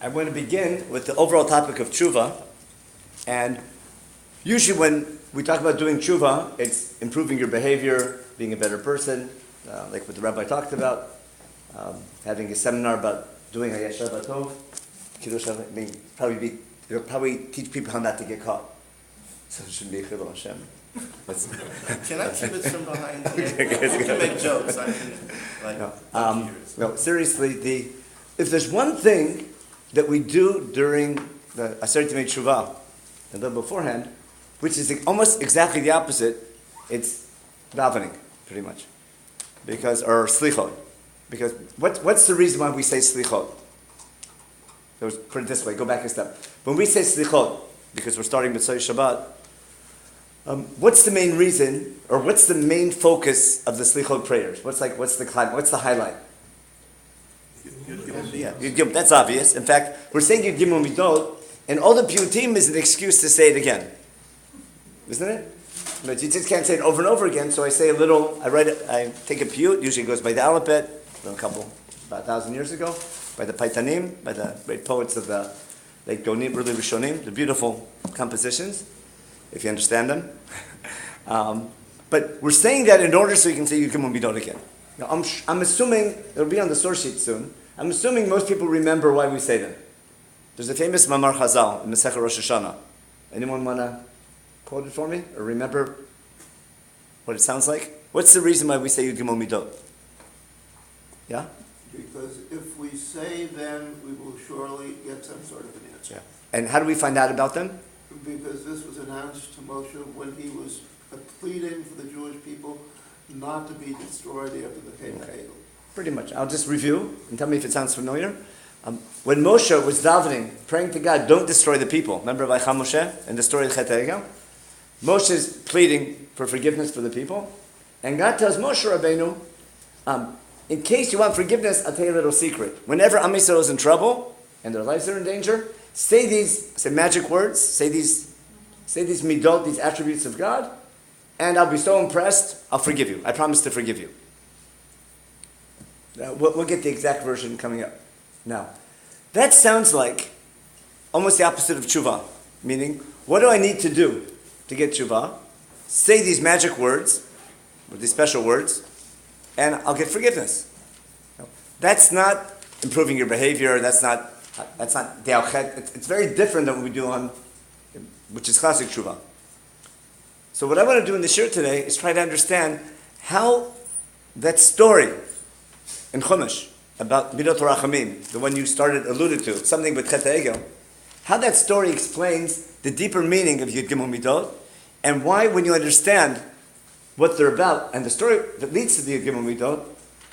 I want to begin with the overall topic of Tshuva. And usually when we talk about doing Tshuva, it's improving your behavior, being a better person, like what the rabbi talked about, having a seminar about doing Hayashah Batov. It'll probably teach people how not to get caught. So it shouldn't be Chilul Hashem. Can I keep it from behind here? You can make jokes. I can, no, seriously, if there's one thing that we do during the Aseret Yemei Tshuva, and then beforehand, which is almost exactly the opposite, it's davening, pretty much. Or slichot. Because what's the reason why we say slichot? Let's put it this way, go back a step. When we say slichot, because we're starting with Shabbat, what's the main reason, or what's the main focus of the slichot prayers? What's the highlight? Yeah, that's obvious. In fact, we're saying Yud Gimel Midot, and all the piyutim is an excuse to say it again, isn't it? But you just can't say it over and over again. So I say a little. I take a piyut. Usually it goes by the alphabet. About 1,000 years ago, by the Paitanim, by the great poets of the like Donim, Ruli Rishonim, the beautiful compositions, if you understand them. But we're saying that in order so you can say Yud Gimel Midot again. Now, I'm assuming, it'll be on the source sheet soon, I'm assuming most people remember why we say them. There's a famous Mamar Chazal in Masechet Rosh Hashanah. Anyone want to quote it for me? Or remember what it sounds like? What's the reason why we say Yud Gimel Midot? Yeah? Because if we say them, we will surely get some sort of an answer. Yeah. And how do we find out about them? Because this was announced to Moshe when he was pleading for the Jewish people not to be destroyed after the Cave of Hegel. Pretty much. I'll just review and tell me if it sounds familiar. When Moshe was davening, praying to God, don't destroy the people. Remember Vaycha Moshe and the story of Chet HaEgel? Moshe's pleading for forgiveness for the people. And God tells Moshe Rabbeinu, in case you want forgiveness, I'll tell you a little secret. Whenever Am Yisrael is in trouble and their lives are in danger, say magic words, say these midot, these attributes of God, and I'll be so impressed, I'll forgive you. I promise to forgive you. We'll get the exact version coming up. Now, that sounds like almost the opposite of tshuva, meaning, what do I need to do to get tshuva? Say these magic words, or these special words, and I'll get forgiveness. That's not improving your behavior, that's not de'alchet. It's very different than what we do which is classic tshuva. So what I want to do in the shir today is try to understand how that story in Chumash about Midot Rachamim, the one you alluded to, something with Chet HaEgel, how that story explains the deeper meaning of Yud Gimel Midot, and why when you understand what they're about, and the story that leads to the Yud Gimel Midot,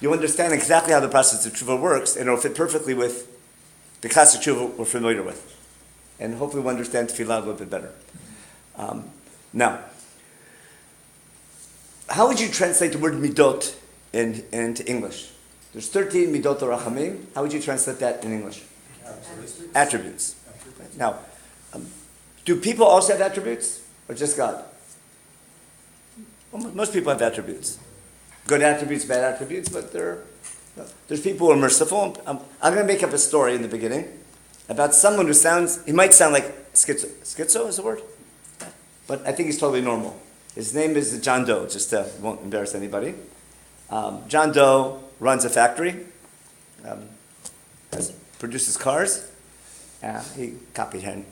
you understand exactly how the process of tshuva works, and it'll fit perfectly with the classic tshuva we're familiar with. And hopefully we'll understand tefillah a little bit better. Now, how would you translate the word midot into English? There's 13 midot rachamim. How would you translate that in English? Attributes. Now, do people also have attributes, or just God? Well, most people have attributes. Good attributes, bad attributes, but there's people who are merciful. I'm going to make up a story in the beginning about someone he might sound like schizo. Schizo is the word? But I think he's totally normal. His name is John Doe, won't embarrass anybody. John Doe runs a factory, produces cars. He copied him.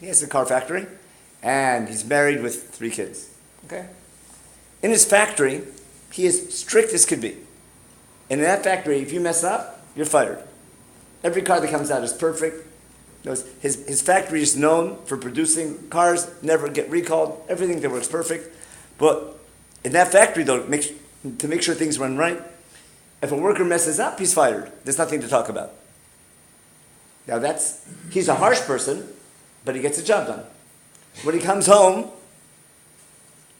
He has a car factory, and he's married with 3 kids. Okay? In his factory, he is strict as could be. And in that factory, if you mess up, you're fired. Every car that comes out is perfect. His factory is known for producing cars, never get recalled, everything that works perfect. But in that factory, though, to make sure things run right, if a worker messes up, he's fired. There's nothing to talk about. Now he's a harsh person, but he gets the job done. When he comes home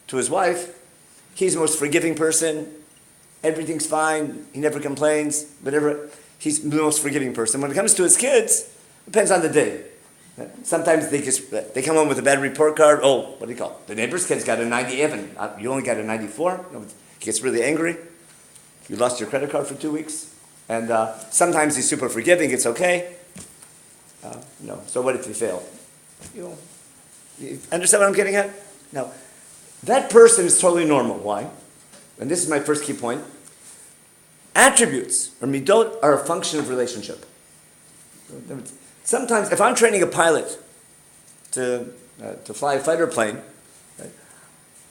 to his wife, he's the most forgiving person. Everything's fine. He never complains. He's the most forgiving person. When it comes to his kids, it depends on the day. Sometimes they come home with a bad report card. Oh, what do you call it? The neighbor's kid's got a 97. You only got a 94. He gets really angry. You lost your credit card for 2 weeks. And sometimes he's super forgiving, it's okay. So what if you fail? You understand what I'm getting at? Now, that person is totally normal. Why? And this is my first key point. Attributes, or midot, are a function of relationship. Sometimes, if I'm training a pilot to fly a fighter plane, right,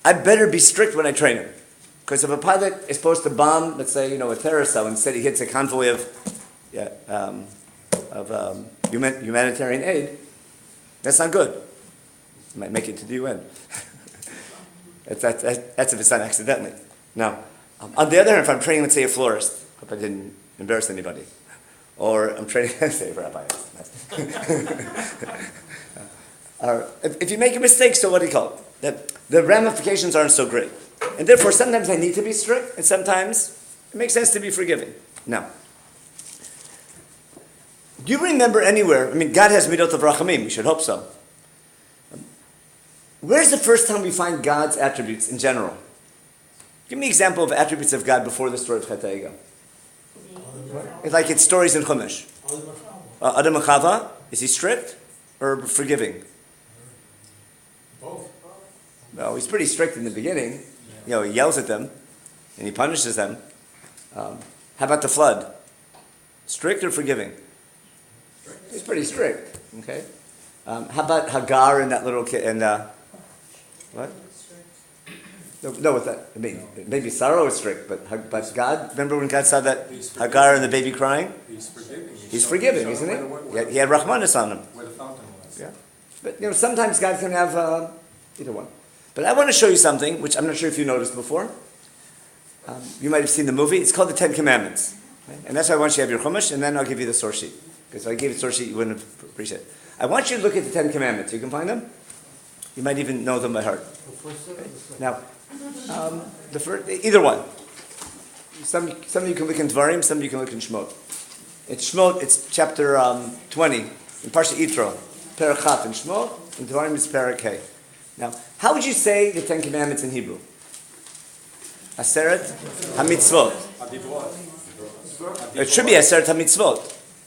I better be strict when I train him. Because if a pilot is supposed to bomb, let's say, a terrorist cell, instead he hits a convoy of humanitarian aid, that's not good. It might make it to the UN. That's if it's done accidentally. Now, on the other hand, if I'm training, let's say, a florist, hope I didn't embarrass anybody, or I'm training, say, Rabbi. If you make a mistake, so what do you call it? The ramifications aren't so great. And therefore, sometimes I need to be strict, and sometimes it makes sense to be forgiving. Now, do you remember anywhere, God has midot of rachamim, we should hope so. Where's the first time we find God's attributes in general? Give me an example of attributes of God before the story of Chet HaEgel. Like it's stories in Chumash. Adam and Chava, is he strict or forgiving? Both. No, he's pretty strict in the beginning. He yells at them and he punishes them. How about the flood? Strict or forgiving? He's pretty strict. Okay. How about Hagar and that little kid? And what? No, with that, maybe Sarah was strict, but God. Remember when God saw that Hagar and the baby crying? He's forgiving. He's forgiving, isn't he? He had Rahmanis on him. Where the fountain was. Yeah. But sometimes God can have either one. But I want to show you something which I'm not sure if you noticed before. You might have seen the movie. It's called the Ten Commandments, right? And that's why I want you to have your Chumash, and then I'll give you the source sheet. Because if I gave you the source sheet, you wouldn't appreciate it. I want you to look at the Ten Commandments. You can find them. You might even know them by heart. Okay. Now, the first, either one. Some of you can look in Dvarim, some of you can look in Shemot. It's Shemot. It's chapter 20 in Parsha Yitro, Perek Chaf in Shemot, and Dvarim is Perek Hey. Now, how would you say the Ten Commandments in Hebrew? Aseret HaMitzvot. It should be Aseret HaMitzvot.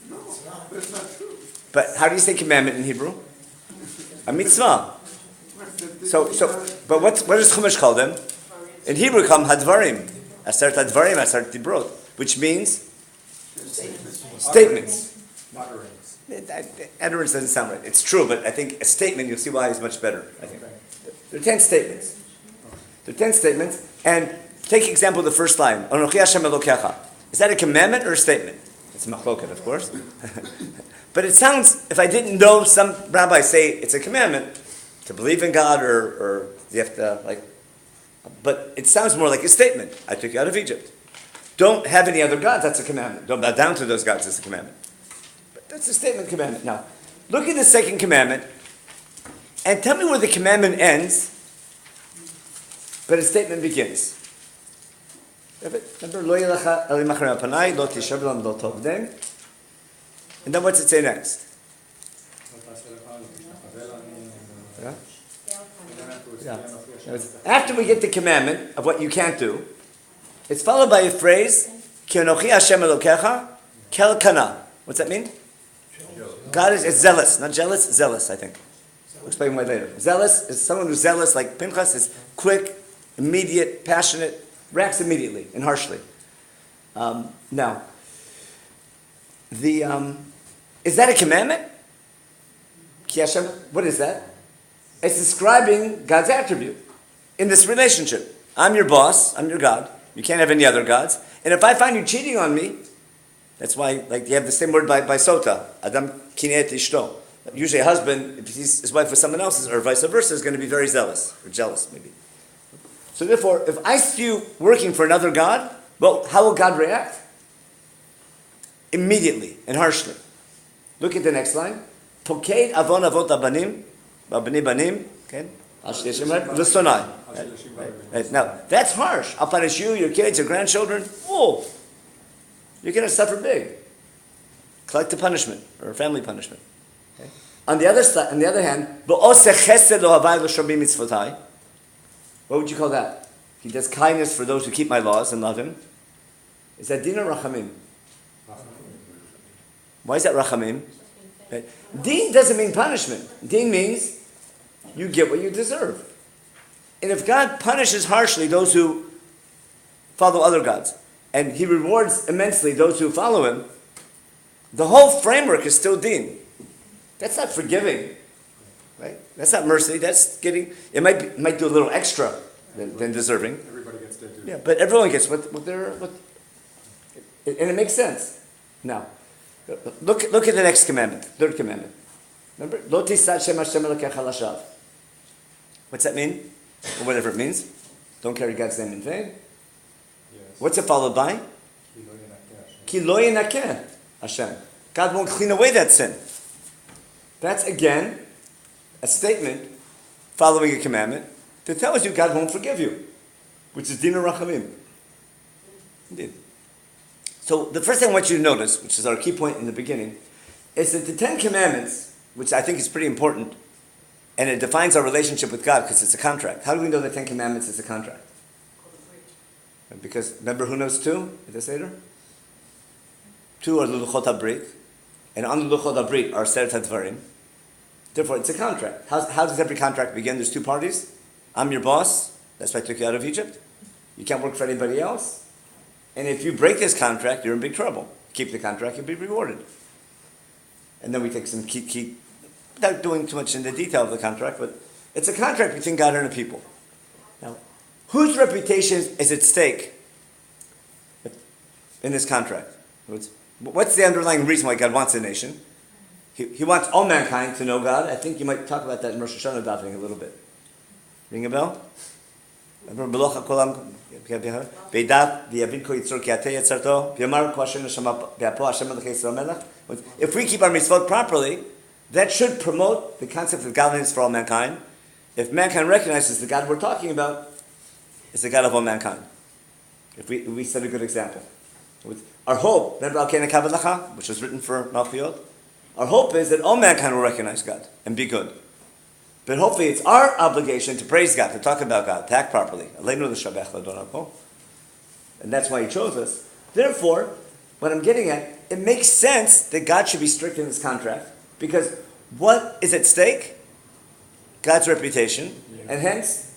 No, that's not true. But how do you say commandment in Hebrew? A mitzvah. But what does Chumash call them? In Hebrew, we call them Hadvarim. Aseret Hadvarim, Aseret Dibrot, which means statements. Utterance doesn't sound right. It's true, but I think a statement, you'll see why is much better, I think. There are 10 statements. And take example of the first line. Anochi Hashem Elokecha. Is that a commandment or a statement? It's machloket, of course. But it sounds, if I didn't know, some rabbis say it's a commandment to believe in God or you have to, but it sounds more like a statement. I took you out of Egypt. Don't have any other gods, that's a commandment. Don't bow down to those gods, that's a commandment. But that's a statement commandment. Now, look at the second commandment and tell me where the commandment ends, but a statement begins. Remember, Lo yelecha elim acharei panai, lo tishav lam lo tovdem. And then what's it say next? Yeah. After we get the commandment of what you can't do, it's followed by a phrase, Ki anochi Hashem Elokecha, kel kana. What's that mean? God is zealous, not jealous, zealous, I think. We'll explain why later. Zealous is someone who's zealous, like Pinchas, is quick, immediate, passionate, reacts immediately and harshly. Now, is that a commandment? Ki Hashem, what is that? It's describing God's attribute in this relationship. I'm your boss, I'm your God. You can't have any other gods. And if I find you cheating on me, that's why, you have the same word by Sota, Adam kinet ishto. Usually a husband, if he sees his wife with someone else's, or vice versa, is going to be very zealous, or jealous, maybe. So therefore, if I see you working for another God, well, how will God react? Immediately and harshly. Look at the next line. Poked avon avot abanim, babni banim, okay? L'sonai. Right. Now, that's harsh. I'll punish you, your kids, your grandchildren. Oh, you're going to suffer big. Collective punishment, or family punishment. Okay? On the other hand, what would you call that? He does kindness for those who keep my laws and love him. Is that din or rachamim? Why is that rachamim? Right? Din doesn't mean punishment. Din means you get what you deserve. And if God punishes harshly those who follow other gods, and he rewards immensely those who follow him, the whole framework is still din. That's not forgiving, right? That's not mercy. That's getting, it might do a little extra than deserving. Everybody gets their due. Yeah, but everyone gets what they're, and it makes sense. Now, look at the next commandment, third commandment. Remember? Lo tisat shem Hashem elokecha lashav. What's that mean? Or whatever it means. Don't carry God's name in vain. Yes. What's it followed by? Ki lo yenakeh Hashem. God won't clean away that sin. That's again a statement following a commandment that tells you God won't forgive you, which is Dina Rachamim. Indeed. So the first thing I want you to notice, which is our key point in the beginning, is that the Ten Commandments, which I think is pretty important, and it defines our relationship with God because it's a contract. How do we know the Ten Commandments is a contract? Because remember who knows two at the Seder? Two are the Luchot HaBrit, and on the Luchot HaBrit are Seret HaDvarim. Therefore, it's a contract. How does every contract begin? There's two parties. I'm your boss. That's why I took you out of Egypt. You can't work for anybody else. And if you break this contract, you're in big trouble. Keep the contract, you'll be rewarded. And then we take some key, without doing too much in the detail of the contract, but it's a contract between God and the people. Now, whose reputation is at stake in this contract? What's the underlying reason why God wants a nation? He wants all mankind to know God. I think you might talk about that in Rosh Hashanah davening a little bit. Ring a bell? If we keep our mitzvot properly, that should promote the concept of godliness for all mankind. If mankind recognizes the God we're talking about is the God of all mankind. If we set a good example. Our hope, which was written for Malchiot, our hope is that all mankind will recognize God and be good. But hopefully it's our obligation to praise God, to talk about God, to act properly. And that's why he chose us. Therefore, what I'm getting at, it makes sense that God should be strict in this contract, because what is at stake? God's reputation, and hence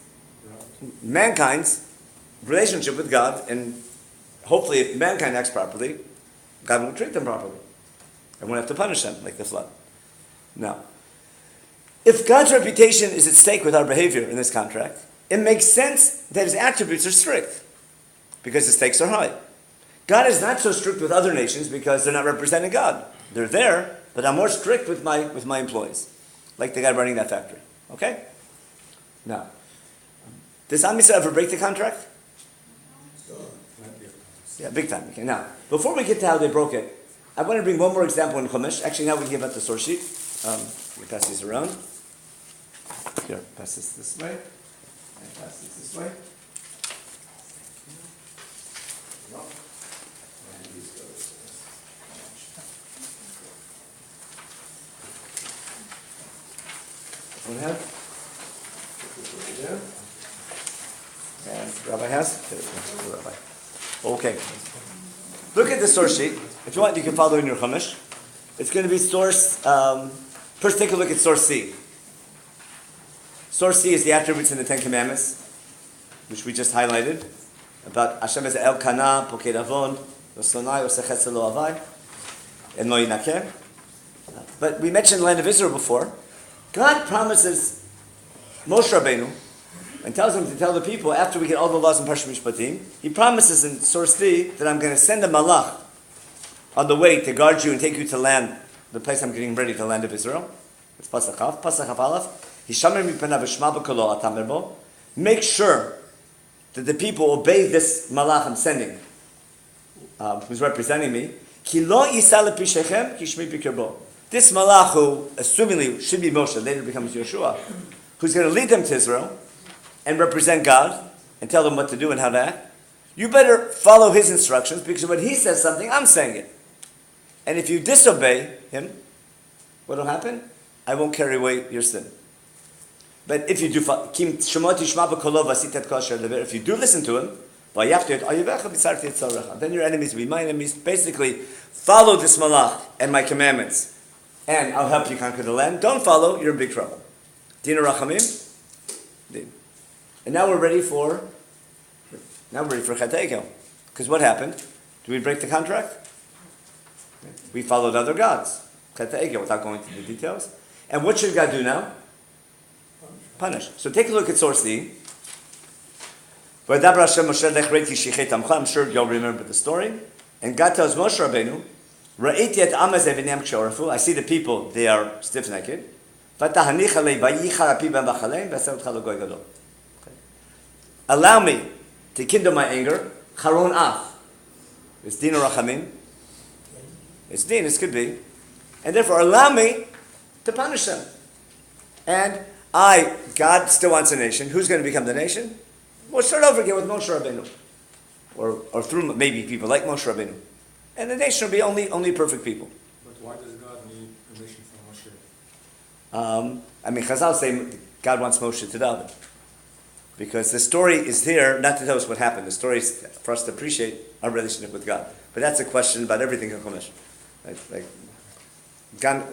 mankind's relationship with God, and hopefully if mankind acts properly, God won't treat them properly. And won't have to punish them, like the flood. Now, if God's reputation is at stake with our behavior in this contract, it makes sense that his attributes are strict, because the stakes are high. God is not so strict with other nations because they're not representing God. They're there, but I'm more strict with my employees, like the guy running that factory. Okay? Now, does Am Yisrael ever break the contract? Yeah, big time. Okay, now, before we get to how they broke it, I want to bring one more example in Chumash. Actually, now we can give out the source sheet. We pass these around. Here, pass this way. And pass this way. No. And these go this way. One have? Over there. And Rabbi has? There we go. Rabbi. Okay. Look at the source sheet. If you want, you can follow in your Chumash. It's going to be source. First, take a look at source C. Source C is the attributes in the Ten Commandments, which we just highlighted, about Hashem as El Kana, Pokei Avon, Lo Sonai, Lo Sechetz Lo Avai, and Lo Yinakeh. But we mentioned the land of Israel before. God promises Moshe Rabbeinu and tells him to tell the people after we get all the laws in Parshat Mishpatim. He promises in source C that I'm going to send a malach on the way to guard you and take you to land, the place I'm getting ready, the land of Israel. It's Pasach Chav. Pasach Chav Aleph. Hishamer mipanav v'shma b'kolo atamer bo. Make sure that the people obey this malach I'm sending, who's representing me. Ki lo yisa lepi shechem ki shmi b'kirbo. This malach who, assumingly, should be Moshe, later becomes Yeshua, who's going to lead them to Israel and represent God and tell them what to do and how to act. You better follow his instructions, because when he says something, I'm saying it. And if you disobey him, what will happen? I won't carry away your sin. But if you do, if you do listen to him, Then your enemies will be my enemies. Basically, follow this malach and my commandments, and I'll help you conquer the land. Don't follow, you're in big trouble. Dina rachamim. Din. And now we're ready for Chet Egel. Because what happened? Did we break the contract? We followed other gods. Chet Egel, without going into the details. And what should God do now? Punish. So take a look at source D. I'm sure you'll remember the story. And God tells Moshe Rabbeinu, I see the people, they are stiff-necked. Allow me to kindle my anger. Charon af. It's din or rachamim. It's din, it could be. And therefore allow me to punish them. And God still wants a nation. Who's going to become the nation? We'll start over again with Moshe Rabbeinu. Or through maybe people like Moshe Rabbeinu. And the nation will be only perfect people. But why does God need permission from Moshe? Chazal say God wants Moshe to David. Because the story is here not to tell us what happened. The story is for us to appreciate our relationship with God. But that's a question about everything in Chumash. God,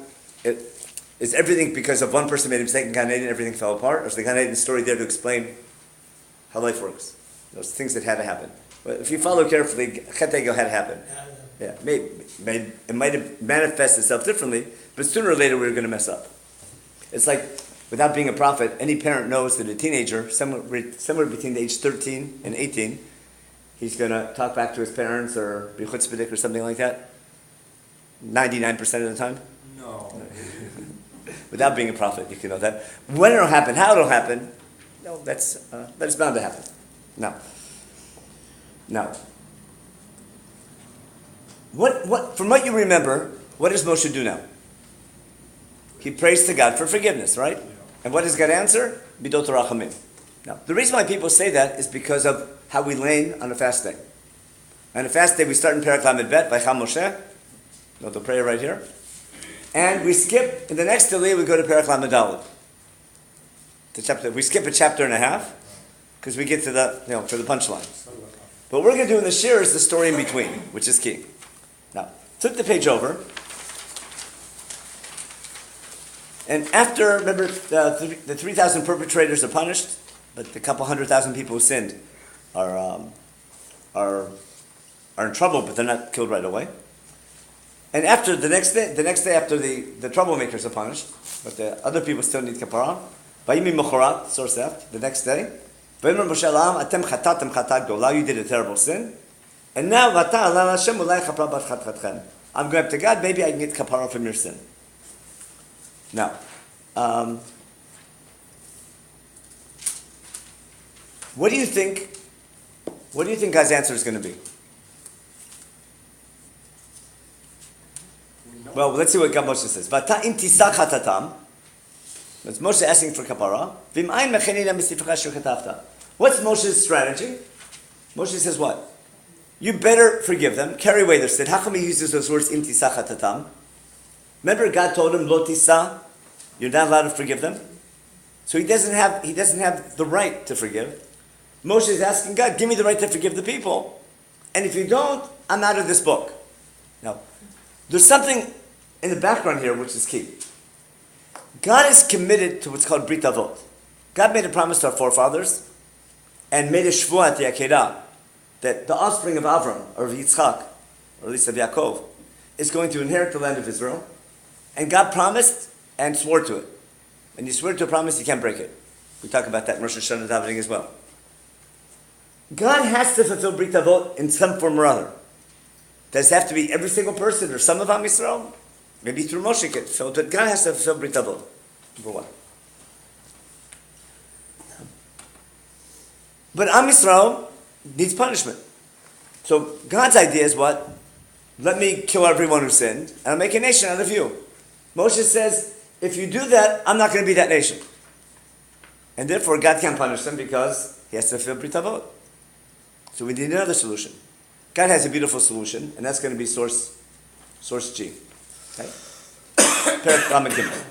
is everything because of one person made a mistake in Gan Eden, everything fell apart? Or is the Gan Eden story there to explain how life works? Those things that had to happen. But if you follow carefully, Chet Egel had to happen. Yeah, it might have manifested itself differently, but sooner or later we were going to mess up. It's like, without being a prophet, any parent knows that a teenager, somewhere between the age 13 and 18, he's going to talk back to his parents or be chutzpahdik or something like that. 99% of the time. No. Without being a prophet, you can know that. When it'll happen, how it'll happen, no, that's bound to happen. Now, from what you remember, what does Moshe do now? He prays to God for forgiveness, right? And what does God answer? Midot rachamim. Now, the reason why people say that is because of how we lane on a fast day. On a fast day, we start in Perek Lamed Bet, Vaycham Moshe, the prayer right here, and we skip, in the next delay, we go to Perek Lamed Daled. We skip a chapter and a half, because we get to the punchline. What we're going to do in the shir is the story in between, which is key. Now, flip the page over. And after, remember, the 3,000 perpetrators are punished, but the couple 100,000 people who sinned are in trouble, but they're not killed right away. And after the next day after the troublemakers are punished, but the other people still need kapara. Vayimi mochorat, source F, the next day. Vayimer Moshe Elam, atem chatatem chatat gola, you did a terrible sin. And now, vata alal Hashem ulai chapra bat chatchatchem. I'm going up to God, maybe I can get kapara from your sin. Now, what do you think God's answer is going to be? Well, let's see what God Moshe says. Vata im tisach hatatam. That's Moshe asking for kapara. V'im'ayin mechenina misifcha shukatafta. What's Moshe's strategy? Moshe says what? You better forgive them, carry away their sin. How come he uses those words im tisach hatatam? Remember, God told him, lo tisa, you're not allowed to forgive them. So he doesn't have the right to forgive. Moshe is asking God, give me the right to forgive the people. And if you don't, I'm out of this book. Now, there's something in the background here which is key. God is committed to what's called Brit Avot. God made a promise to our forefathers and made a shvuah at the Akedah that the offspring of Avram, or of Yitzchak, or at least of Yaakov, is going to inherit the land of Israel. And God promised and swore to it. And you swear to a promise, you can't break it. We talk about that in Rosh Hashanah davening as well. God has to fulfill Brit Avot in some form or other. Does it have to be every single person or some of Am Yisrael? Maybe through Moshe. So God has to fulfill Brit Avot. Number one. But Am Yisrael needs punishment. So God's idea is what? Let me kill everyone who sinned, and I'll make a nation out of you. Moshe says, if you do that, I'm not going to be that nation. And therefore, God can't punish them because he has to fulfill Brit Avot. So we need another solution. God has a beautiful solution, and that's going to be source G. Okay? Perek Lamed Gimel.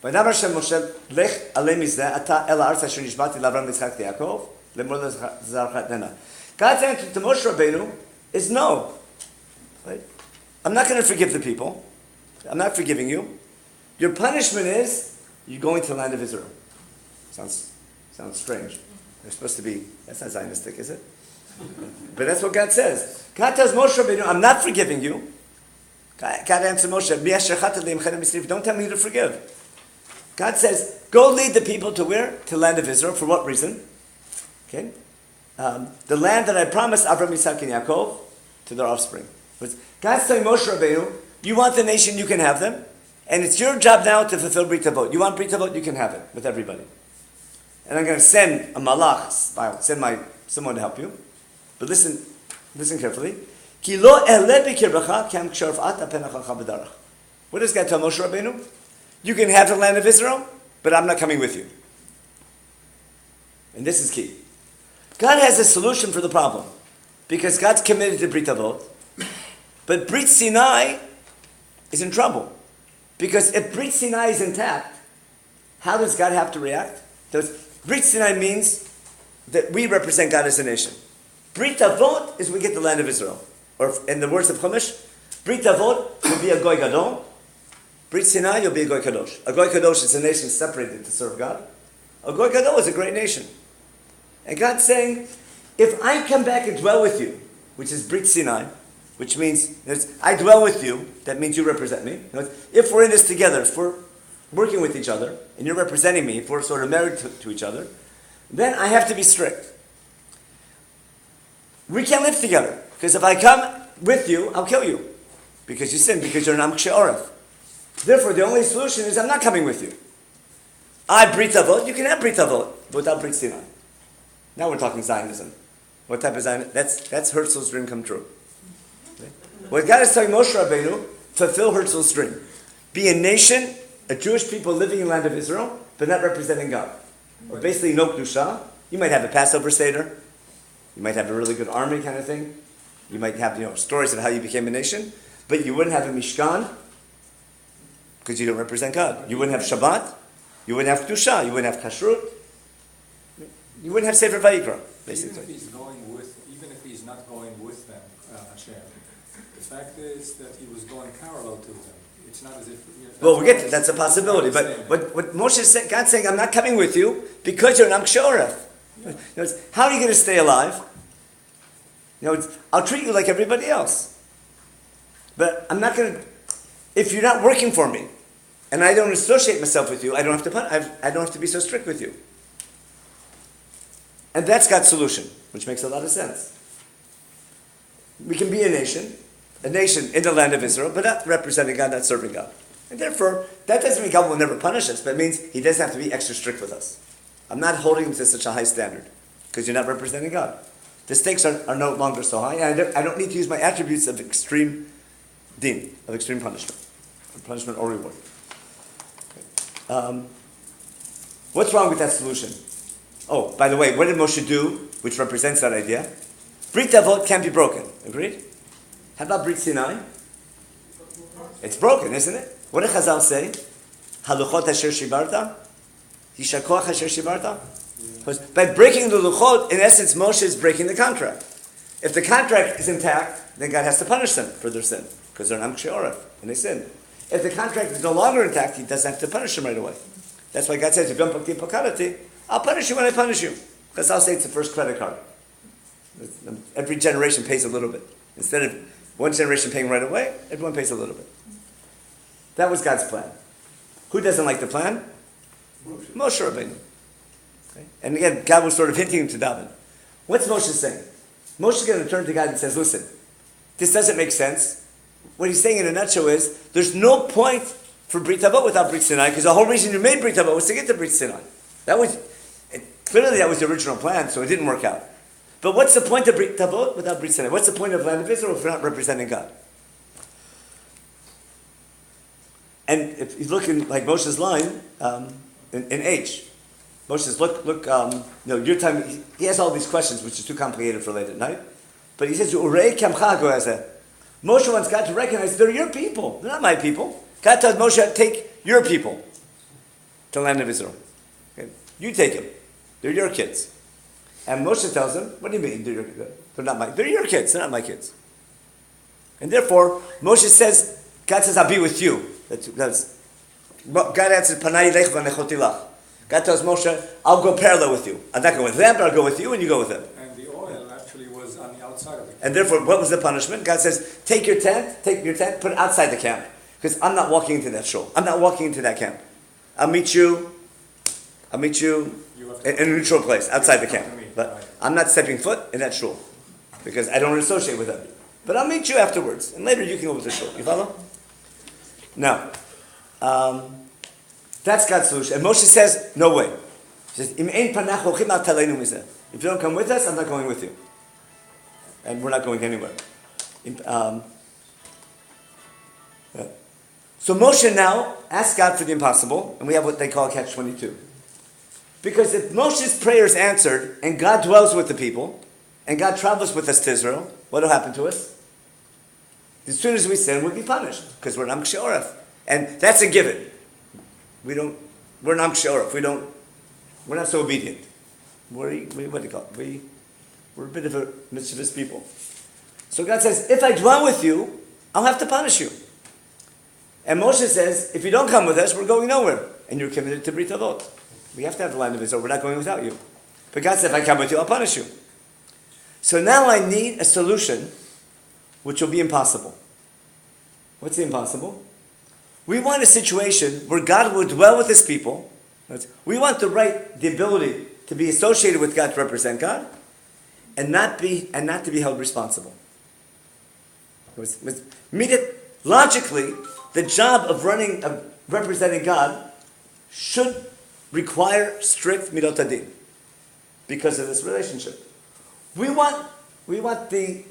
V'namar Hashem Moshe, lech alei mizeh ata el ha'aretz asher nishbati l'Avram v'Yitzchak v'Yaakov lemor le'zachat nena. God's answer to Moshe Rabbeinu is no. Right? I'm not going to forgive the people. I'm not forgiving you. Your punishment is you're going to the land of Israel. Sounds strange. They're supposed to be, that's not Zionistic, is it? But that's what God says. God tells Moshe Rabbeinu, I'm not forgiving you. God answered Moshe, don't tell me to forgive. God says, go lead the people to where? To the land of Israel. For what reason? Okay? The land that I promised Abraham, Isaac, and Yaakov to their offspring. God's telling Moshe Rabbeinu, you want the nation, you can have them. And it's your job now to fulfill Brit Avot. You want Brit Avot, you can have it with everybody. And I'm going to send a malach, I'll send someone to help you. But listen carefully. What does God tell Moshe Rabbeinu? You can have the land of Israel, but I'm not coming with you. And this is key. God has a solution for the problem. Because God's committed to Brit Avot. But Brit Sinai is in trouble. Because if Brit Sinai is intact, how does God have to react? Brit Sinai means that we represent God as a nation. Brit Avot is we get the land of Israel. Or in the words of Chumash, Brit Avot will be a Goy Gadol. Brit Sinai, you'll be a Goy Kadosh. A Goy Kadosh is a nation separated to serve God. A Goy Gadol is a great nation. And God's saying, if I come back and dwell with you, which is Brit Sinai, which means I dwell with you, that means you represent me. If we're in this together, if we're working with each other, and you're representing me, if we're sort of married to each other, then I have to be strict. We can't live together, because if I come with you, I'll kill you. Because you sin, because you're an Am K'shei Oref. Therefore, the only solution is I'm not coming with you. I Brit Avot, you can have Brit Avot, without Brit Sinai. Now we're talking Zionism. What type of Zionism? That's Herzl's dream come true. Okay? What God is telling Moshe Rabbeinu, fulfill Herzl's dream. Be a nation, a Jewish people living in the land of Israel, but not representing God. Or basically no Kedusha. You might have a Passover Seder. You might have a really good army kind of thing. You might have stories of how you became a nation. But you wouldn't have a Mishkan, because you don't represent God. You wouldn't have Shabbat. You wouldn't have Kedusha. You wouldn't have Kashrut. You wouldn't have Sefer Vayikra, basically. Even if he's not going with them, Hashem, the fact is that he was going parallel to them. It's not as if... Well, we get to, that's a possibility. But what Moshe is saying, God's saying, I'm not coming with you because you're an Am K'shei Oref. How are you going to stay alive? I'll treat you like everybody else. But I'm not going to... If you're not working for me, and I don't associate myself with you, I don't have to be so strict with you. And that's God's solution, which makes a lot of sense. We can be a nation in the land of Israel, but not representing God, not serving God. And therefore, that doesn't mean God will never punish us, but it means He doesn't have to be extra strict with us. I'm not holding Him to such a high standard, because you're not representing God. The stakes are no longer so high, and I don't need to use my attributes of extreme din, of extreme punishment or reward. What's wrong with that solution? Oh, by the way, what did Moshe do, which represents that idea? Brit Avot can't be broken. Agreed? How about Brit Sinai? It's broken, isn't it? What did Chazal say? Haluchot asher shibarta? Yishar koach asher shibarta? By breaking the luchot, in essence, Moshe is breaking the contract. If the contract is intact, then God has to punish them for their sin, because they're an Am K'shei Oref, and they sin. If the contract is no longer intact, He doesn't have to punish them right away. That's why God says, if you don't I'll punish you when I punish you. Because I'll say it's the first credit card. Every generation pays a little bit. Instead of one generation paying right away, everyone pays a little bit. That was God's plan. Who doesn't like the plan? Moshe Rabbeinu. Okay? And again, God was sort of hinting to David. What's Moshe saying? Moshe is going to turn to God and says, listen, this doesn't make sense. What he's saying in a nutshell is, there's no point for Brit Avot without Brit Sinai, because the whole reason you made Brit Avot was to get to Brit Sinai. Clearly that was the original plan, so it didn't work out. But what's the point of Brit Avot without Brit Sinai? What's the point of land of Israel if we're not representing God? And if you look in like Moshe's line in H, Moshe says, look, your time. He has all these questions, which is too complicated for late at night. But he says, Urei kamcha go'azeh. Moshe wants God to recognize they're your people. They're not my people. God tells Moshe, take your people to the land of Israel. Okay? You take them. They're your kids. And Moshe tells them, what do you mean? They're your kids. They're not my kids. And therefore, Moshe says, God says, I'll be with you. God answers, Panai lech v'nechoti lach. God tells Moshe, I'll go parallel with you. I'm not going with them, but I'll go with you, and you go with them. And the oil actually was on the outside of the camp. And therefore, what was the punishment? God says, take your tent, put it outside the camp. Because I'm not walking into that shul. I'm not walking into that camp. I'll meet you in a neutral place, outside the camp. But I'm not stepping foot in that shul. Because I don't associate with them. But I'll meet you afterwards. And later you can go with the shul. You follow? Now, that's God's solution. And Moshe says, no way. He says, if you don't come with us, I'm not going with you. And we're not going anywhere. So Moshe now asks God for the impossible, and we have what they call catch-22. Because if Moshe's prayer is answered, and God dwells with the people, and God travels with us to Israel, what will happen to us? As soon as we sin, we'll be punished, because we're Am Ksheoref. And that's a given. We're Am Ksheoref. We're not so obedient. What do you call it? We're a bit of a mischievous people. So God says, if I dwell with you, I'll have to punish you. And Moshe says, if you don't come with us, we're going nowhere. And you're committed to Brit Avot. We have to have the land of Israel. We're not going without you. But God said, if I come with you, I'll punish you. So now I need a solution which will be impossible. What's the impossible? We want a situation where God will dwell with his people. We want the ability to be associated with God, to represent God, and not to be held responsible. Logically, the job of representing God should require strict midot hadin because of this relationship. We want the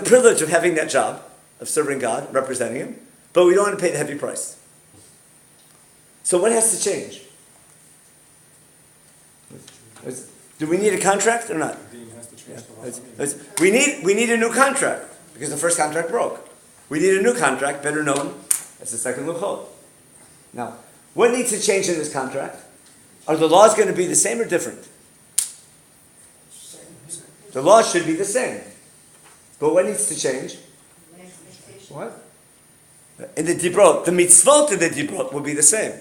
privilege of having that job of serving God, representing Him, but we don't want to pay the heavy price. So what has to change? Do we need a contract or not? We need a new contract because the first contract broke. We need a new contract, better known as the second Luchot. Now, what needs to change in this contract? Are the laws going to be the same or different? The laws should be the same. But what needs to change? What? In the Dibrot, the mitzvot in the Dibrot will be the same.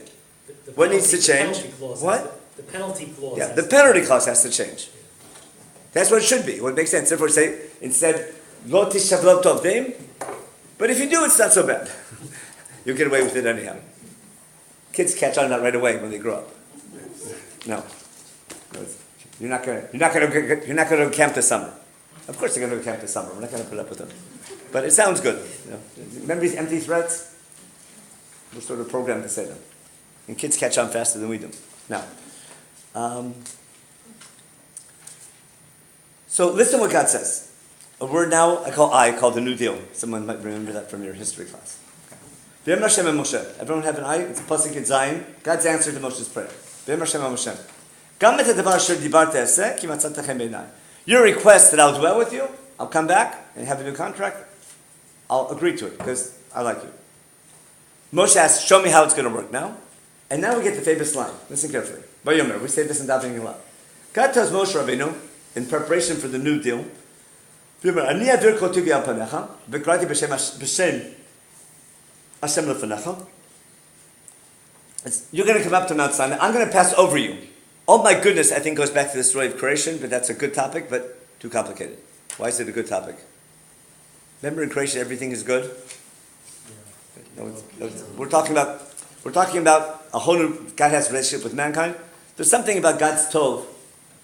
What needs to change? What? The penalty clause. Yeah, the penalty clause has to change. That's what it should be. What makes sense. Therefore, say instead, lo tishavlov tovdim. But if you do, it's not so bad. You get away with it anyhow. Kids catch on that right away when they grow up. No, you're not going to camp this summer. Of course, they're going to camp this summer. We're not going to put up with them. But it sounds good. You know? Remember these empty threats? We're sort of programmed to say them, and kids catch on faster than we do. Now, so listen to what God says. A word now I call the New Deal. Someone might remember that from your history class. Rabbi Menachem and Moshe. Everyone have an eye? It's a pasuk in Zion. God's answer to Moshe's prayer. Rabbi Menachem and Moshe. Gam et hadavar asher dibarte aseh ki matzat lechem beinai. Your request that I'll dwell with you, I'll come back and have a new contract, I'll agree to it because I like you. Moshe asks, show me how it's going to work now. And now we get the famous line. Listen carefully. Vayomer, we say this in Davening a lot. God tells Moshe Rabbeinu, in preparation for the New Deal, אני אעביר כל טובי על פניך, וקראתי בשם Hashem lefanecha. You're going to come up to Mount Sinai. I'm going to pass over you. Oh my goodness, I think goes back to the story of creation, but that's a good topic, but too complicated. Why is it a good topic? Remember in creation everything is good? No, we're talking about a whole new, God has a relationship with mankind. There's something about God's Tov,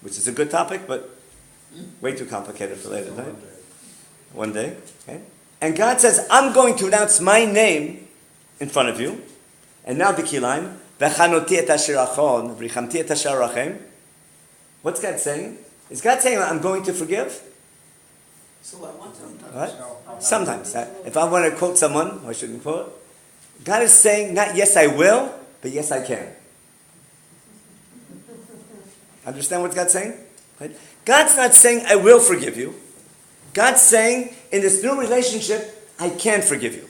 which is a good topic, but way too complicated for later, right? One day. Okay? And God says, I'm going to announce my name in front of you. And now the key line, what's God saying? Is God saying I'm going to forgive? What? Sometimes. If I want to quote someone, I shouldn't quote. God is saying not yes I will, but yes I can. Understand what God's saying? Right? God's not saying I will forgive you. God's saying in this new relationship, I can forgive you.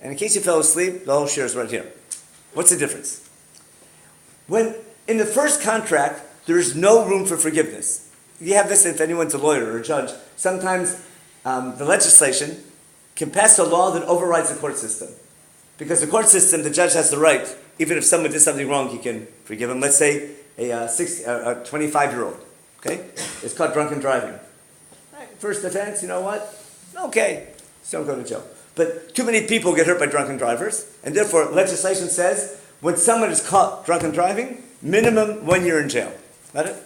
And in case you fell asleep, the whole share is right here. What's the difference? When in the first contract, there is no room for forgiveness. you have this if anyone's a lawyer or a judge. Sometimes the legislation can pass a law that overrides the court system. Because the court system, the judge has the right, even if someone did something wrong, he can forgive him. Let's say a 25-year-old, okay, is caught drunk and driving. Right, first offense, you know what? Okay, so don't go to jail. But too many people get hurt by drunken drivers, and therefore legislation says when someone is caught drunk and driving, minimum 1 year in jail. Got it?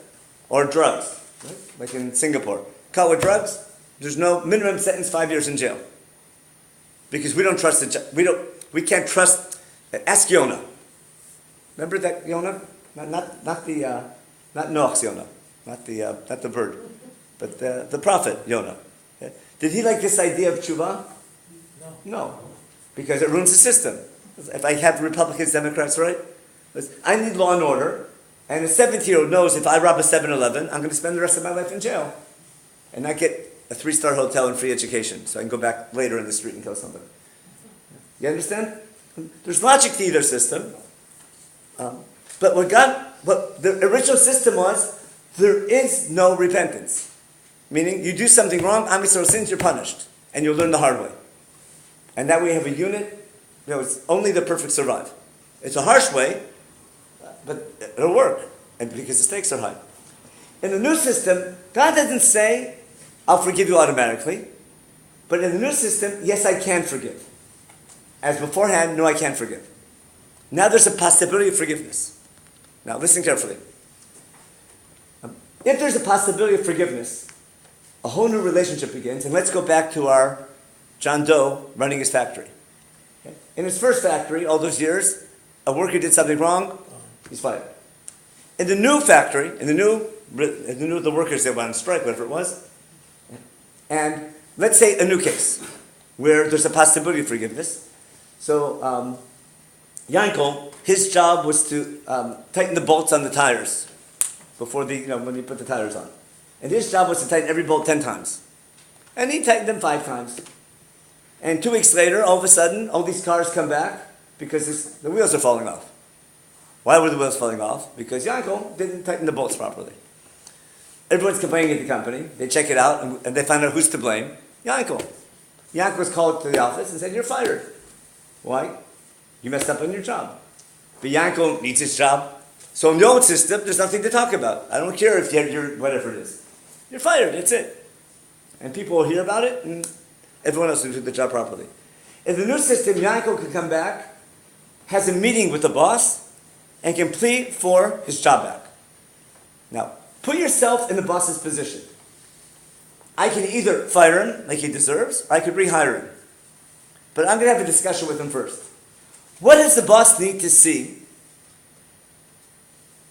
Or drugs, right? Like in Singapore. Caught with drugs, there's no minimum sentence, 5 years in jail. Because we don't trust we can't trust. Ask Yonah. Remember that Yonah? Not Noach's Yonah, not the bird, but the prophet Yonah. Okay? Did he like this idea of tshuva? No, because it ruins the system. If I have Republicans, Democrats, right? I need law and order, and a 17-year-old knows if I rob a 7-Eleven, I'm going to spend the rest of my life in jail, and not get a 3-star hotel and free education, so I can go back later in the street and kill somebody. You understand? There's logic to either system. But what the original system was, there is no repentance. Meaning, you do something wrong, Am Yisrael sins, you're punished. And you'll learn the hard way. And that way you have a unit, it's only the perfect survive. It's a harsh way, but it'll work. And because the stakes are high. In the new system, God doesn't say, I'll forgive you automatically. But in the new system, yes, I can forgive. As beforehand, no, I can't forgive. Now there's a possibility of forgiveness. Now listen carefully. If there's a possibility of forgiveness, a whole new relationship begins. And let's go back to our John Doe running his factory. Okay? In his first factory, all those years, a worker did something wrong, he's fired. In the new factory, the workers that went on strike, whatever it was, and let's say a new case where there's a possibility of forgiveness. So Yankel, his job was to tighten the bolts on the tires before when you put the tires on. And his job was to tighten every bolt 10 times. And he tightened them 5 times. And 2 weeks later, all of a sudden, all these cars come back because the wheels are falling off. Why were the wheels falling off? Because Yankel didn't tighten the bolts properly. Everyone's complaining at the company. They check it out, and they find out who's to blame. Yankel. Yankel was called to the office and said, you're fired. Why? You messed up on your job. But Yankel needs his job. So in the old system, there's nothing to talk about. I don't care if you're whatever it is. You're fired, that's it. And people will hear about it, and everyone else will do the job properly. In the new system, Yankel can come back, has a meeting with the boss, and can plead for his job back. Now, put yourself in the boss's position. I can either fire him like he deserves, or I could rehire him. But I'm going to have a discussion with him first. What does the boss need to see?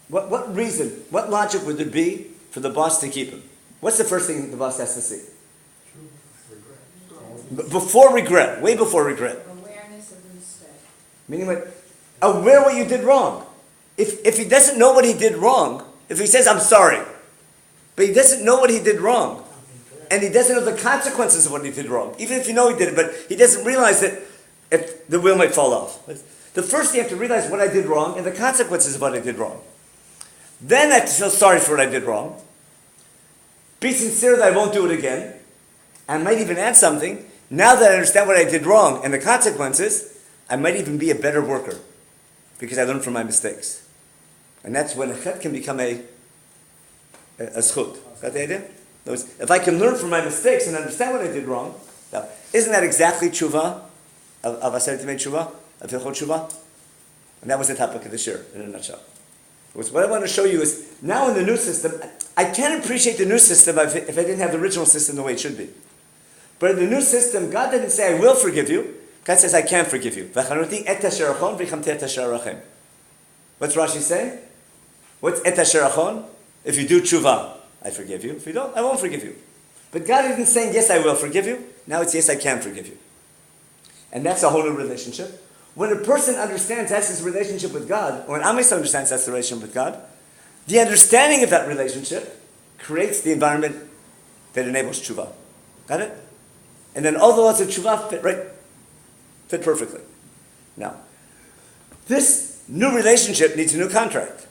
What reason, what logic would there be for the boss to keep him? What's the first thing the boss has to see? Before regret, way before regret. Awareness of the mistake. Meaning what? Aware what you did wrong. If he doesn't know what he did wrong, if he says, I'm sorry, but he doesn't know what he did wrong, and he doesn't know the consequences of what he did wrong, even if you know he did it, but he doesn't realize that if the wheel might fall off. The first thing you have to realize what I did wrong and the consequences of what I did wrong. Then I have to feel sorry for what I did wrong. Be sincere that I won't do it again. I might even add something. Now that I understand what I did wrong and the consequences, I might even be a better worker because I learned from my mistakes. And that's when a chet can become a zchut. Got the idea? In other words, if I can learn from my mistakes and understand what I did wrong, now, isn't that exactly tshuva, of Aseret Yemei Tshuva, of Hilchot Tshuva? And that was the topic of this year, in a nutshell. What I want to show you is, now in the new system, I can't appreciate the new system if I didn't have the original system the way it should be. But in the new system, God didn't say, I will forgive you. God says, I can forgive you. What's Rashi say? What's et asher? If you do tshuva, I forgive you. If you don't, I won't forgive you. But God isn't saying, yes, I will forgive you. Now it's, yes, I can forgive you. And that's a whole new relationship. When a person understands that's his relationship with God, or when Am Yisrael understands that's the relationship with God, the understanding of that relationship creates the environment that enables tshuva. Got it? And then all the laws of tshuva fit perfectly. Now, this new relationship needs a new contract.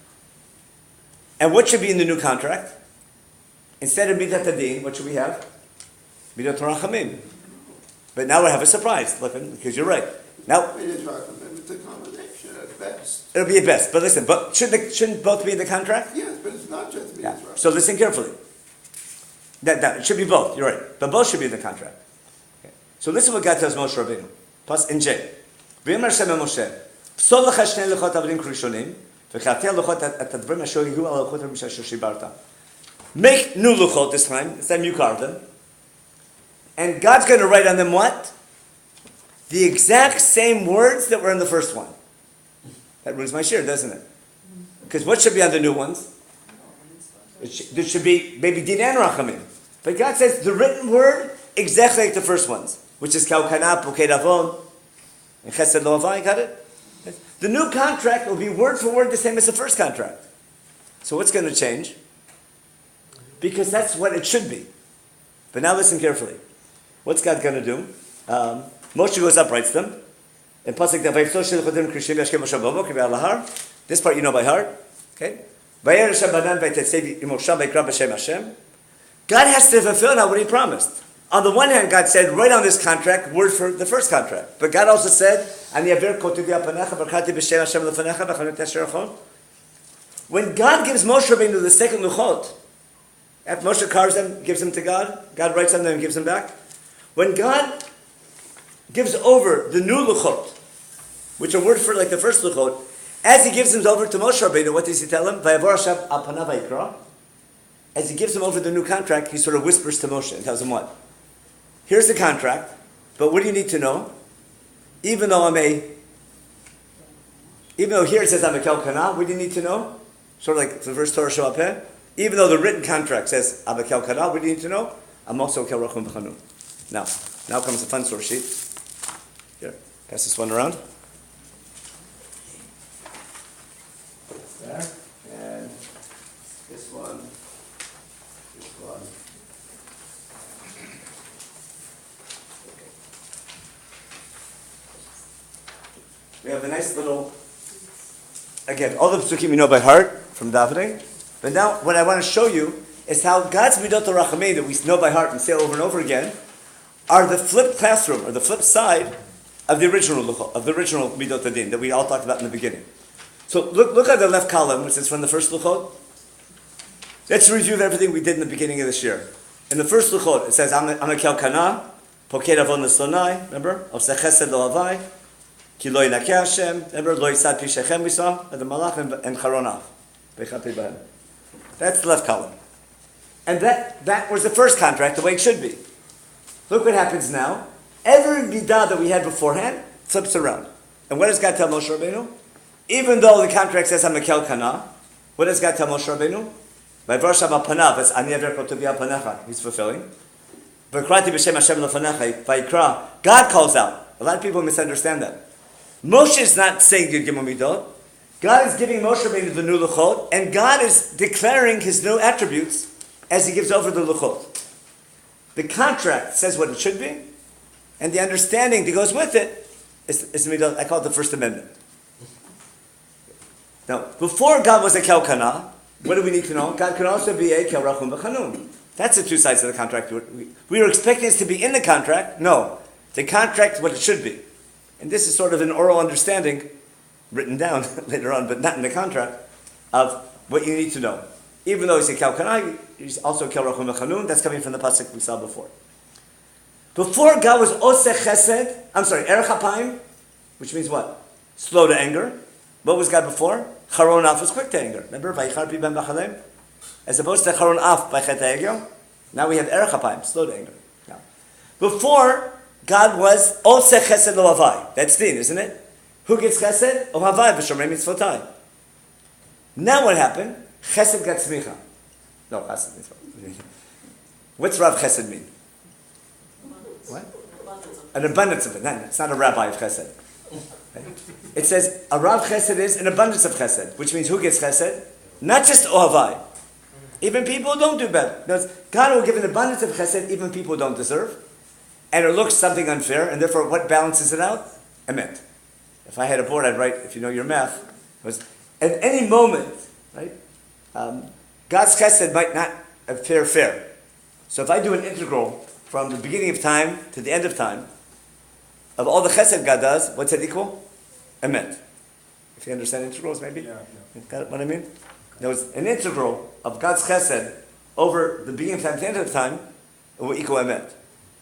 And what should be in the new contract? instead of Midat Adin, what should we have? Midat Rachamim. But now we have a surprise, because you're right. Now, It is recommended, it's a combination at best. it'll be at best. But listen, shouldn't both be in the contract? Yes, but it's not just Yeah. Midas So listen carefully. That it should be both. You're right, but both should be in the contract. Okay. So listen what God tells Moshe Rabbeinu. Plus in J. V'yamar Hashem Moshe. Psol lecha shnei luchot avrim krishonim, v'chatia luchot at advarim asher yihu al luchot asher shibarta. Make new luchot this time. This time you carve them, and God's going to write on them what? The exact same words that were in the first one. That ruins my shir, doesn't it? Because what should be on the new ones? There should be maybe din and rachamim. But God says the written word exactly like the first ones, which is kaukana, pokei davon, and chesed lo avai. Got it? The new contract will be word for word the same as the first contract. So what's going to change? Because that's what it should be. But now listen carefully. What's God going to do? Moshe goes up, writes them. And pasuk that this part you know by heart. Okay? God has to fulfill now what he promised. On the one hand, God said, write on this contract, word for the first contract. But God also said, when God gives Moshe Rabbeinu the second luchot, after Moshe carves them, gives them to God, God writes on them and gives them back. When God gives over the new luchot, which are word for like the first luchot, as he gives them over to Moshe Rabbeinu, what does he tell him? As he gives him over the new contract, he sort of whispers to Moshe and tells him what? Here's the contract, but what do you need to know? Even though here it says I'm a kel kana, what do you need to know? Sort of like the first Torah Shabbat. Even though the written contract says I'm a kel kana, what do you need to know? I'm also a kel rachum b'chanun. Now comes the fun source sheet. Here, pass this one around. There. And this one. We have a nice little, again, all the psukim you know by heart from davening. But now what I want to show you is how God's midot rachamim that we know by heart and say over and over again are the flipped classroom, or the flip side of the original midot adin that we all talked about in the beginning. So look at the left column, which is from the first luchot. Let's review everything we did in the beginning of this year. In the first luchot, it says, I'm a kel kana, pokei avon l'sonai, remember? Oseh chesed lo avai, ki lo yinakeh Hashem, remember? Lo yisad pi shechem we saw, and the malach and charonach. That's the left column. And that was the first contract, the way it should be. Look what happens now. Every midah that we had beforehand flips around. And what does God tell Moshe Rabbeinu? Even though the contract says I'm a kel kana, what does God tell Moshe Rabbeinu? By Varshav al-panav, it's ani aver kol tovi al-panecha. He's fulfilling. V'krati b'shem Hashem l'fanecha, v'yikra. God calls out. A lot of people misunderstand that. Moshe is not saying Yud Gimel Midot. God is giving Moshe Rabbeinu the new luchot, and God is declaring his new attributes as he gives over the luchot. The contract says what it should be, and the understanding that goes with it is Midot. I call it the First Amendment. Now, before God was a kel kana, what do we need to know? God can also be a kel rachum b'chanun. That's the two sides of the contract. We were expecting this to be in the contract. No, the contract what it should be. And this is sort of an oral understanding, written down later on, but not in the contract, of what you need to know. Even though he's a kel kana, he's also kel rachum b'chanun. That's coming from the pasuk we saw before. Before God was oseh chesed, erech hapayim, which means what? Slow to anger. What was God before? Charon af was quick to anger. Remember? Vayichar pi ben b'chalem? As opposed to charon af by chet ha'egel. Now we have erech hapayim, slow to anger. Now, before, God was oseh chesed lo havai. That's din, isn't it? Who gets chesed? O havai v'shomrei mitzvotai. Now what happened? Chesed got smicha. No, chesed mitzvah. What's Rav Chesed mean? What? An abundance of it. No, it's not a rabbi of chesed. It says a Rav Chesed is an abundance of chesed, which means who gets chesed? Not just ohavai. Even people who don't do better. God will give an abundance of chesed even people who don't deserve. And it looks something unfair, and therefore what balances it out? Emet. If I had a board, I'd write, if you know your math, it was, at any moment, right? God's chesed might not fair. So if I do an integral from the beginning of time to the end of time, of all the chesed God does, what's it equal? Emet. If you understand integrals, maybe? Yeah. Got it, what I mean? There was an integral of God's chesed over the beginning of time to the end of time, it will equal emet.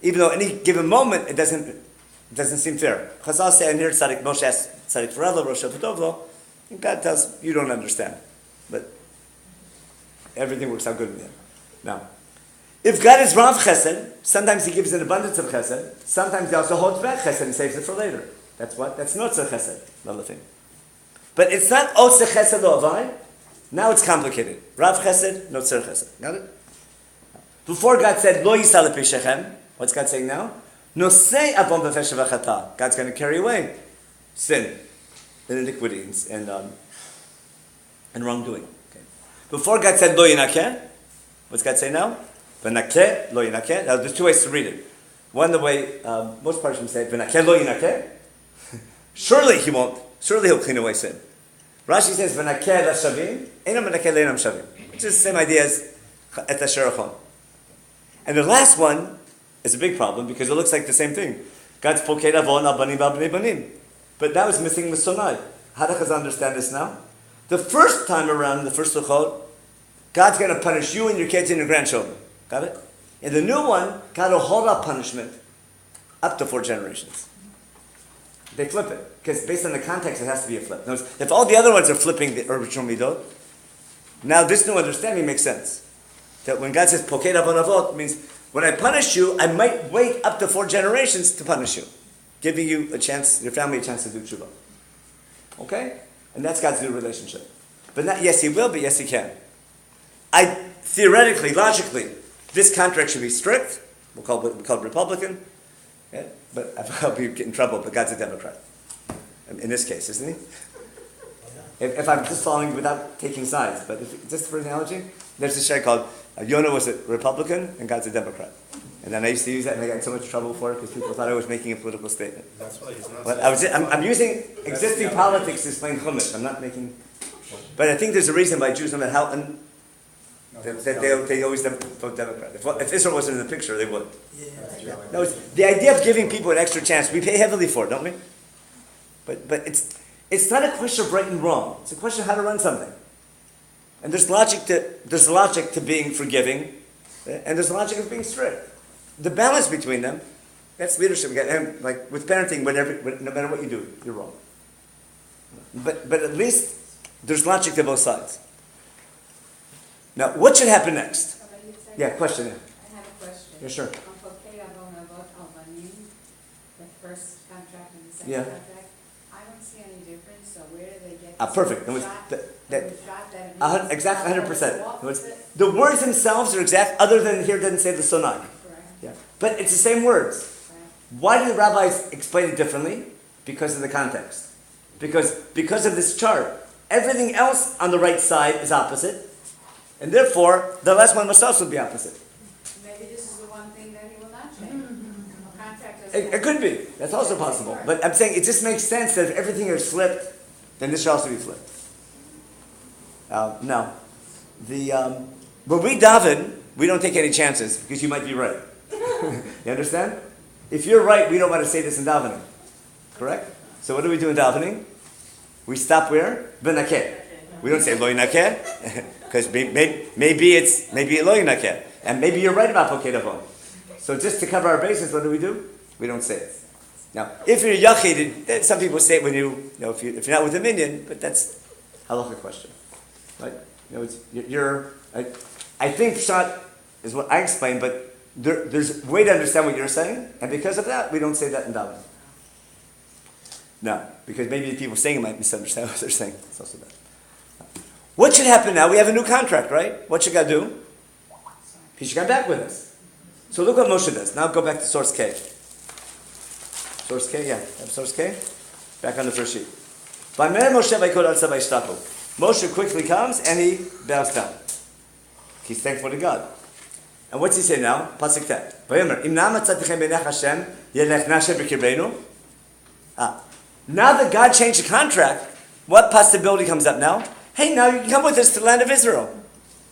Even though any given moment, it doesn't seem fair. Chazal say, and here Tzadik Moshe asks Tzadik Farelo, Rosh Hashanah, and God tells you don't understand. But everything works out good in the end. Now, if God is Rav Chesed, sometimes He gives an abundance of Chesed, sometimes He also holds back Chesed and saves it for later. That's what? That's Notzer Chesed, another thing. But it's not Otzer Chesed Lo Avai. Now it's complicated. Rav Chesed, Notzer Chesed. Got it? Before God said, Lo Yisal Lepei Shechem, what's God saying now? Nosei Avon B'Fesh V'Chata. God's going to carry away sin and iniquity and wrongdoing. Okay. Before God said, Lo Yinakeh, what's God say now? V'nakeh, Lo Yinakeh. Now there's two ways to read it. One, the way most Parshim say, V'nakeh, Lo Yinakeh. Surely He won't. Surely He'll clean away sin. Rashi says, V'nakeh l'shavim, Einam v'nakeh le'inam shavim. Which is the same idea as et asherachon. And the last one is a big problem because it looks like the same thing. God's poked avon al banim v'al bnei banim. But that was missing the sonai. How does Chazal understand this now? The first time around, in the first luchot, God's going to punish you and your kids and your grandchildren. Got it? In the new one, God will hold up punishment up to 4 generations. They flip it. Because based on the context, it has to be a flip. Notice, if all the other ones are flipping the original midot, now this new understanding makes sense. That when God says, Poked avon avot, means when I punish you, I might wait up to 4 generations to punish you. Giving you a chance, your family a chance to do tshuva. Okay? And that's God's new relationship. But not, yes, He will, but yes, He can. Theoretically, logically, this contract should be strict. We'll call it Republican. Yeah? But I'll be in trouble, but God's a Democrat. In this case, isn't He? If I'm just following without taking sides, but just for analogy, there's this shaykhah called Yonah was a Republican and God's a Democrat. And then I used to use that and I got in so much trouble for it because people thought I was making a political statement. That's why He's not. But I'm using existing politics to explain Chumash. I'm not making... But I think there's a reason why Jews, no matter how... they always vote Democrat. If Israel wasn't in the picture, they would. Yeah. No, it's the idea of giving people an extra chance. We pay heavily for it, don't we? But it's not a question of right and wrong. It's a question of how to run something. And there's logic to being forgiving, and there's logic of being strict. The balance between them, that's leadership. And like with parenting, no matter what you do, you're wrong. But at least there's logic to both sides. Now, what should happen next? Yeah, question. Yeah. I have a question. Yeah, sure. On Pokei Avon Avot Al Banim, the first contract and the second Yeah. contract, I don't see any difference, so where do they get Perfect. the It was shot, that exactly exactly 100%. The words themselves are exact, other than here it doesn't say the sonai. Correct. Yeah. But it's the same words. Right. Why do the rabbis explain it differently? Because of the context. Because of this chart. Everything else on the right side is opposite. And therefore, the last one must also be opposite. Maybe this is the one thing that he will not change. A contract doesn't It could be. That's also possible. But I'm saying it just makes sense that if everything is flipped, then this should also be flipped. Now, when we daven, we don't take any chances because you might be right. You understand? If you're right, we don't want to say this in davening. Correct? So what do we do in davening? We stop where? V'nakeh. We don't say lo yinakeh because maybe lo yinakeh, and maybe you're right about poked avon. So just to cover our bases, what do? We don't say it. Now, if you're yachid, some people say it when if you're not with a minion, but that's a halacha question. Right? I think pshat is what I explained, but there's a way to understand what you're saying, and because of that, we don't say that in davening. No, because maybe the people saying it might misunderstand what they're saying. It's also that. What should happen now? We have a new contract, right? What should God do? He should come back with us. So look what Moshe does. Now go back to source K. Source K, yeah. Have source K? Back on the first sheet. Moshe quickly comes and he bows down. He's thankful to God. And what's he say now? Pasuk Tet. Now that God changed the contract, what possibility comes up now? Hey, now you can come with us to the land of Israel.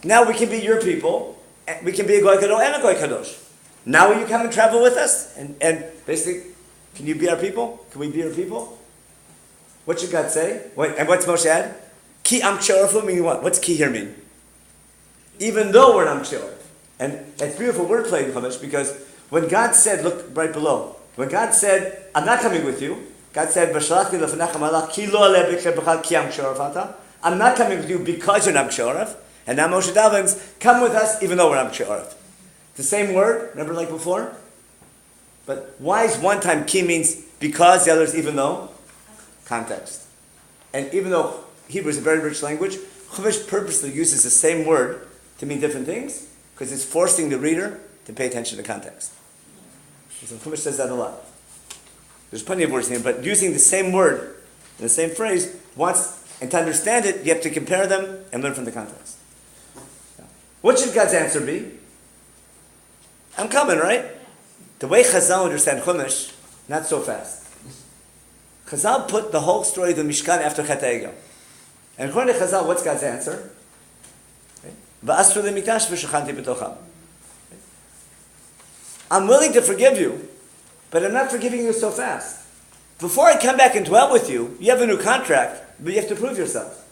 Now we can be your people, we can be a goy kadosh and a goy kadosh. Now will you come and travel with us? And basically, can you be our people? Can we be our people? What should God say? And what's Moshe add? Ki am kshe'orafu meaning what? What's ki here mean? Even though we're am kshe'oraf. And that's beautiful wordplay in Chumash, because when God said, look right below, when God said, I'm not coming with you, God said, V'shalachti lefanecha malach ki lo aleh b'kher b'chal ki am kshe'oraf ata. I'm not coming with you because you're am kshe'oraf. And now Moshe davens, come with us even though we're am kshe'oraf. The same word, remember like before? But why is one time ki means because, the other is even though? Context. And even though Hebrew is a very rich language, Chumash purposely uses the same word to mean different things, because it's forcing the reader to pay attention to context. So Chumash says that a lot. There's plenty of words in here, but using the same word in the same phrase, and to understand it, you have to compare them and learn from the context. What should God's answer be? I'm coming, right? The way Chazal understand Chumash, not so fast. Chazal put the whole story of the Mishkan after Chet HaEgel. And according to Chazal, what's God's answer? V'asru lemikdash v'shachanti b'tocham. I'm willing to forgive you, but I'm not forgiving you so fast. Before I come back and dwell with you, you have a new contract, but you have to prove yourself.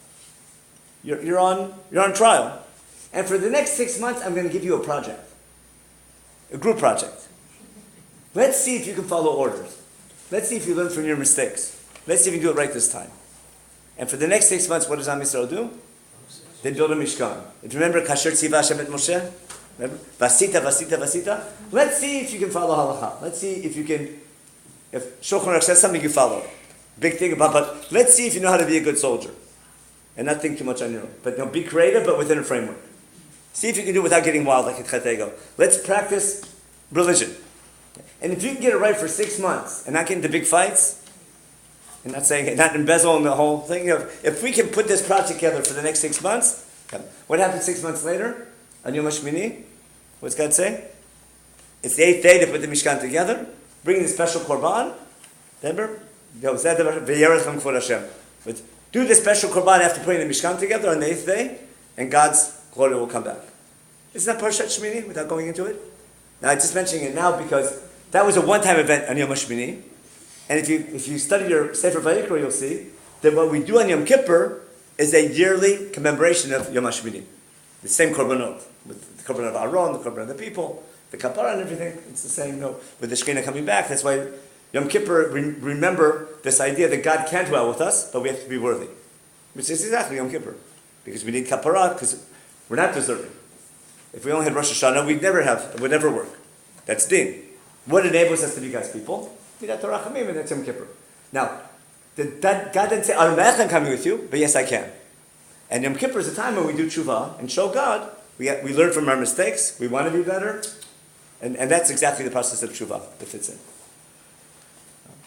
You're on trial. And for the next 6 months, I'm going to give you a project. A group project. Let's see if you can follow orders. Let's see if you learn from your mistakes. Let's see if you do it right this time. And for the next 6 months, what does Am Yisrael do? They build a Mishkan. If you remember, Kasher Tziva Hashem et Moshe? Remember? Vasita. Let's see if you can follow halacha. Let's see if you can, if Shulchan Aruch says something, you follow. Big thing about, but let's see if you know how to be a good soldier. And not think too much on your own. But be creative, but within a framework. See if you can do it without getting wild like at Chet HaEgel. Let's practice religion. And if you can get it right for 6 months and not get into big fights, and not embezzling the whole thing, if we can put this project together for the next 6 months, what happens 6 months later? On Yom HaShmini, what's God say? It's the 8th day to put the Mishkan together, bring the special korban. Remember? But do the special korban after putting the Mishkan together on the 8th day, and God's glory will come back. Isn't that Parashat Shmini, without going into it? Now, I'm just mentioning it now because that was a one-time event on Yom HaShmini. And if you study your Sefer Vayikra, you'll see that what we do on Yom Kippur is a yearly commemoration of Yom HaShmini. The same korbanot, with the korban of Aaron, the korban of the people, the kapara and everything. It's the same, with the Shekhinah coming back. That's why Yom Kippur, remember this idea that God can dwell with us, but we have to be worthy. Which is exactly Yom Kippur. Because we need kapara, because we're not deserving. If we only had Rosh Hashanah, it would never work. That's din. What enables us to be God's people? Midat Rachamim, and that's Yom Kippur. Now, God didn't say, I'm coming with you, but yes, I can. And Yom Kippur is a time when we do tshuva and show God. We learn from our mistakes. We want to be better. And that's exactly the process of tshuva that fits in.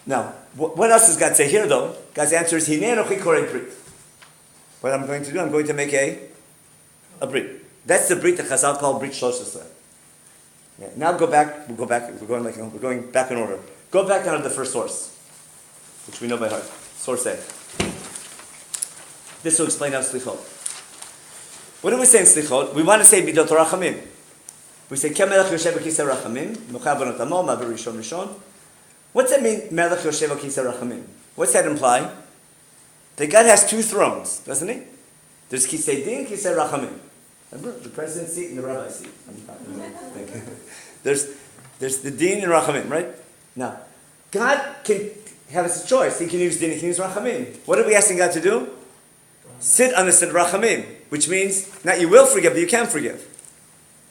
Now, what else does God say here, though? God's answer is, Hinei Anochi Korei Brit. What I'm going to do, I'm going to make a brit. That's the brit that Chazal called Brit Shloshesrei. Yeah, now we're going back in order. Go back down to the first source, which we know by heart. Source A. This will explain our slichot. What do we say in slichot? We want to say midot rachamim. We say Kem melech yoshev b'kisei rachamim, mochav banot amo, ma'avir rishon rishon. What's that mean, melech yoshev b'kisei rachamim? What's that imply? That God has 2 thrones, doesn't he? There's kisei din, kisei rachamim. Remember the president's seat and the rabbi's seat. There's the din and rachamim, right? Now, God can have his choice. He can use din, he can use rachamim. What are we asking God to do? Sit on the seat of rachamim, which means not you will forgive, but you can forgive.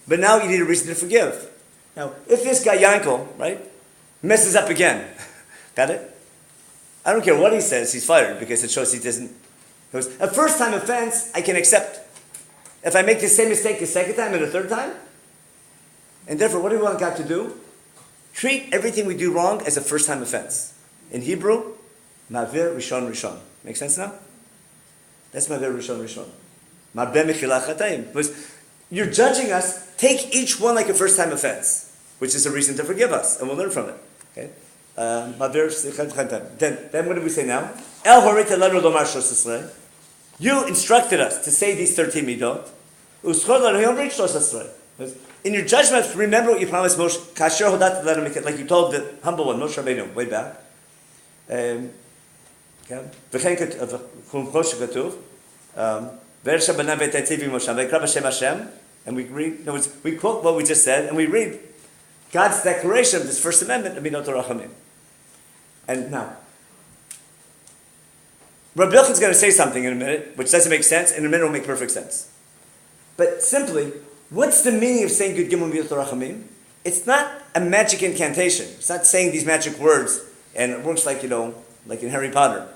But now you need a reason to forgive. Now, if this guy Yankel, right, messes up again, got it? I don't care what he says, he's fired because it shows he doesn't. A first-time offense, I can accept. If I make the same mistake the second time and the third time, and therefore, what do we want God to do? Treat everything we do wrong as a first-time offense. In Hebrew, ma'avir rishon rishon. Make sense now? That's ma'avir rishon rishon. Ma'abeh mechilach chatayim. Because you're judging us, take each one like a first-time offense, which is a reason to forgive us, and we'll learn from it. Okay? Then what do we say now? El horita lanu lomar shosesrei. You instructed us to say these 13 midot. in your judgment, remember what you promised Moshe. Kasher hodat let him make it like you told the humble one, Moshe Rabbeinu, way back. V'chein Moshe katuv. V'ersha b'nam v'tetziv Moshe v'kra b'shem Hashem. And we read, in other words, we quote what we just said, and we read God's declaration of this First Amendment, Aminot Rachamim. And now, Rabbi Yochanan is going to say something in a minute, which doesn't make sense, and in a minute it will make perfect sense. But simply, what's the meaning of saying Yud Gimel Aminot Rachamim? It's not a magic incantation. It's not saying these magic words, and it works like, like in Harry Potter.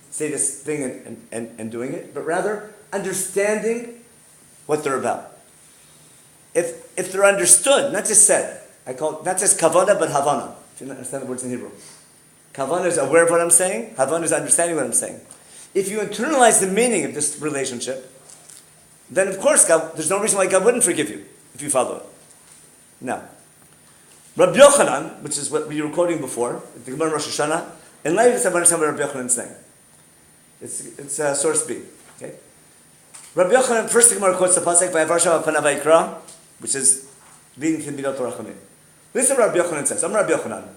Say this thing and doing it, but rather understanding what they're about. If they're understood, not just said, I call it not just kavana, but havana. If you understand the words in Hebrew. Kavana is aware of what I'm saying. Havana is understanding what I'm saying. If you internalize the meaning of this relationship, then of course there's no reason why God wouldn't forgive you if you follow it. Now, Rabbi Yochanan, which is what we were quoting before, the Gemara Rosh Hashanah, in light of this, I understand what Rabbi Yochanan is saying. It's source B. Okay. Rabbi Yochanan, first the Gemara quotes the pasuk by Avarsha Panav Vayikra, which is leading to Midot Rachamim. Listen to what Rabbi Yochanan says. I'm Rabbi Yochanan.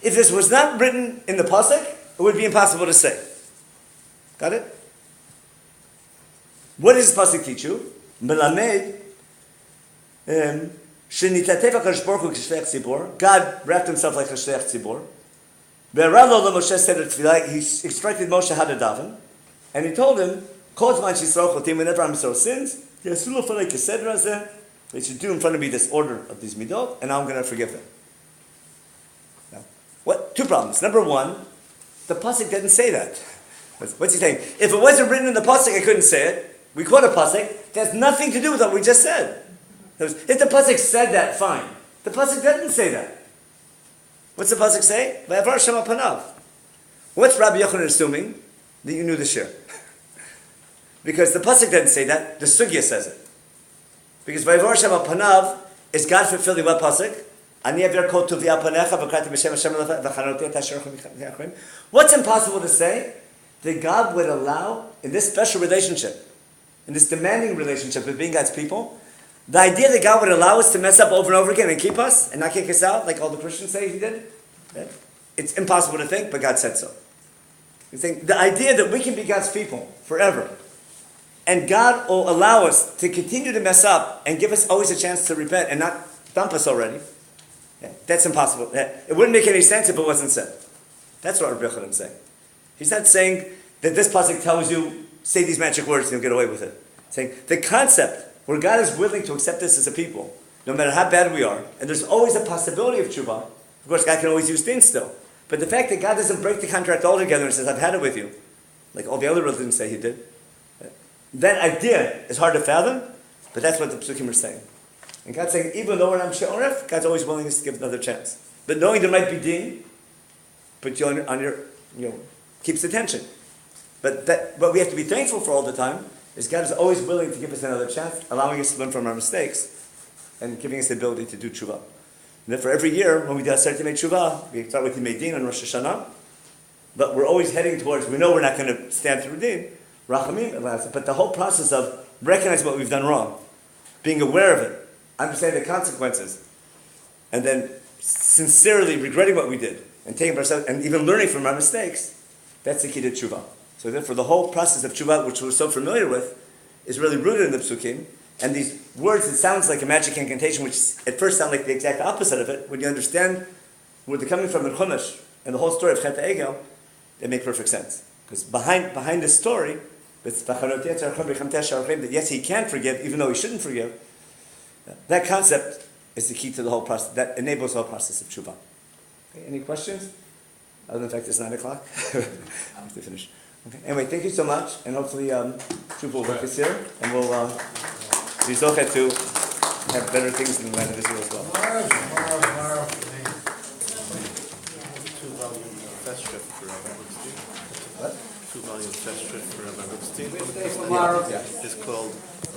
If this was not written in the pasuk, it would be impossible to say. Got it? What does this pasuk teach you? Melamed shenitatev HaKadosh Baruch Hu k'shleach tzibor. God wrapped himself like a shleach tzibor. Ve'aralo Moshe seder tefillah. He instructed Moshe how to daven, and he told him, "Kol zman shisroch otim, whenever Am Yisrael sins, yasulu l'fanei keseder hazeh. They should do in front of me this order of these midot, and I'm going to forgive them." Now, what? Two problems. Number one, the pasuk didn't say that. What's he saying? If it wasn't written in the pasuk, I couldn't say it. We quote a pasuk. It has nothing to do with what we just said. If the pasuk said that, fine. The pasuk didn't say that. What's the pasuk say? Va'avar shema panav. What's Rabbi Yochanan assuming? That you knew the shir. Because the pasuk didn't say that. The sugya says it. Because Va'avar shema panav is God fulfilling what pasuk? What's impossible to say? That God would allow, in this special relationship, in this demanding relationship with being God's people, the idea that God would allow us to mess up over and over again and keep us and not kick us out, like all the Christians say He did, it's impossible to think, but God said so. You think the idea that we can be God's people forever, and God will allow us to continue to mess up and give us always a chance to repent and not dump us already, that's impossible. It wouldn't make any sense if it wasn't said. That's what Rabbi Yochanan is saying. He's not saying that this pasuk tells you, say these magic words and you'll get away with it. He's saying the concept where God is willing to accept us as a people, no matter how bad we are, and there's always a possibility of tshuva. Of course, God can always use things still. But the fact that God doesn't break the contract altogether and says, I've had it with you, like all the other religions say He did, that idea is hard to fathom, but that's what the psukim are saying. And God's saying, even though we're not she'oref, God's always willing us to give another chance. But knowing there might be din, put you on your, keeps the tension. But what we have to be thankful for all the time is God is always willing to give us another chance, allowing us to learn from our mistakes, and giving us the ability to do tshuva. And then for every year, when we start to make tshuva, we start with Yimei Din on Rosh Hashanah, but we're always heading towards, we know we're not going to stand through din, Rachamim allows it. But the whole process of recognizing what we've done wrong, being aware of it, understanding the consequences, and then sincerely regretting what we did, and taking ourselves, and even learning from our mistakes, that's the key to tshuva. So therefore, the whole process of tshuva, which we're so familiar with, is really rooted in the psukim. And these words, it sounds like a magic incantation, which at first sound like the exact opposite of it. When you understand where they're coming from in Chumash and the whole story of Chet Egel, they make perfect sense. Because behind this story, that yes, He can forgive, even though He shouldn't forgive, that concept is the key to the whole process. That enables the whole process of tshuva. Okay, any questions? Other than the fact it's 9 o'clock. I have to finish. Okay. Anyway, thank you so much, and hopefully tshuva will work us here, and we'll be zochet to have better things in the land of Israel as well. Two-volume festschrift for Rabbi Hookstein. What? Two-volume festschrift for Rabbi Hookstein. Tomorrow. It's called